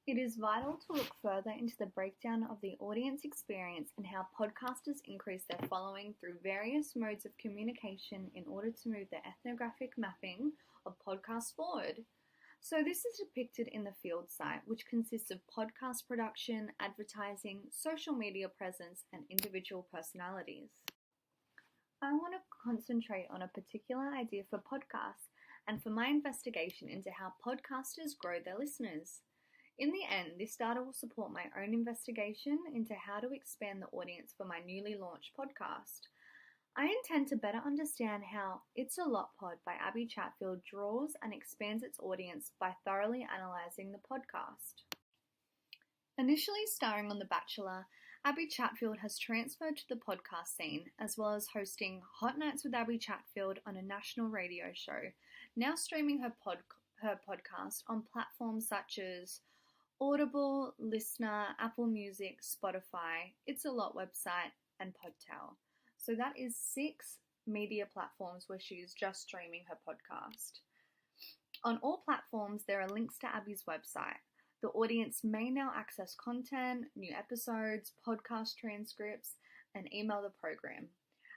It is vital to look further into the breakdown of the audience experience and how podcasters increase their following through various modes of communication in order to move the ethnographic mapping of podcasts forward. So this is depicted in the field site, which consists of podcast production, advertising, social media presence, and individual personalities. I want to concentrate on a particular idea for podcasts and for my investigation into how podcasters grow their listeners. In the end, this data will support my own investigation into how to expand the audience for my newly launched podcast. I intend to better understand how It's a Lot Pod by Abby Chatfield draws and expands its audience by thoroughly analysing the podcast. Initially starring on The Bachelor, Abby Chatfield has transferred to the podcast scene, as well as hosting Hot Nights with Abby Chatfield on a national radio show, now streaming her podcast on platforms such as Audible, Listener, Apple Music, Spotify, It's a Lot website, and Podtail. So that is 6 media platforms where she is just streaming her podcast. On all platforms, there are links to Abby's website. The audience may now access content, new episodes, podcast transcripts, and email the program.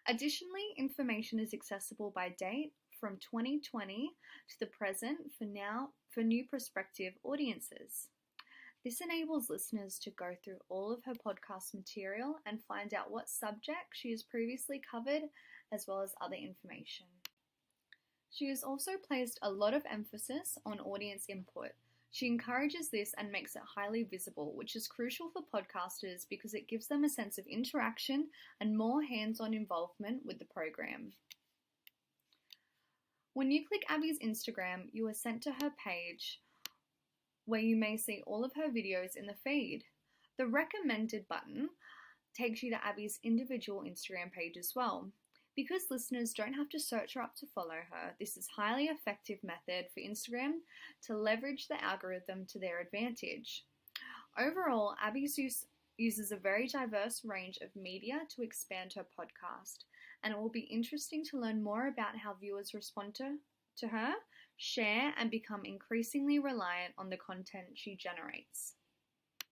Additionally, information is accessible by date from 2020 to the present for new prospective audiences. This enables listeners to go through all of her podcast material and find out what subject she has previously covered, as well as other information. She has also placed a lot of emphasis on audience input. She encourages this and makes it highly visible, which is crucial for podcasters because it gives them a sense of interaction and more hands-on involvement with the program. When you click Abby's Instagram, you are sent to her page where you may see all of her videos in the feed. The recommended button takes you to Abby's individual Instagram page as well. Because listeners don't have to search her up to follow her, this is a highly effective method for Instagram to leverage the algorithm to their advantage. Overall, Abby uses a very diverse range of media to expand her podcast, and it will be interesting to learn more about how viewers respond to her, share, and become increasingly reliant on the content she generates.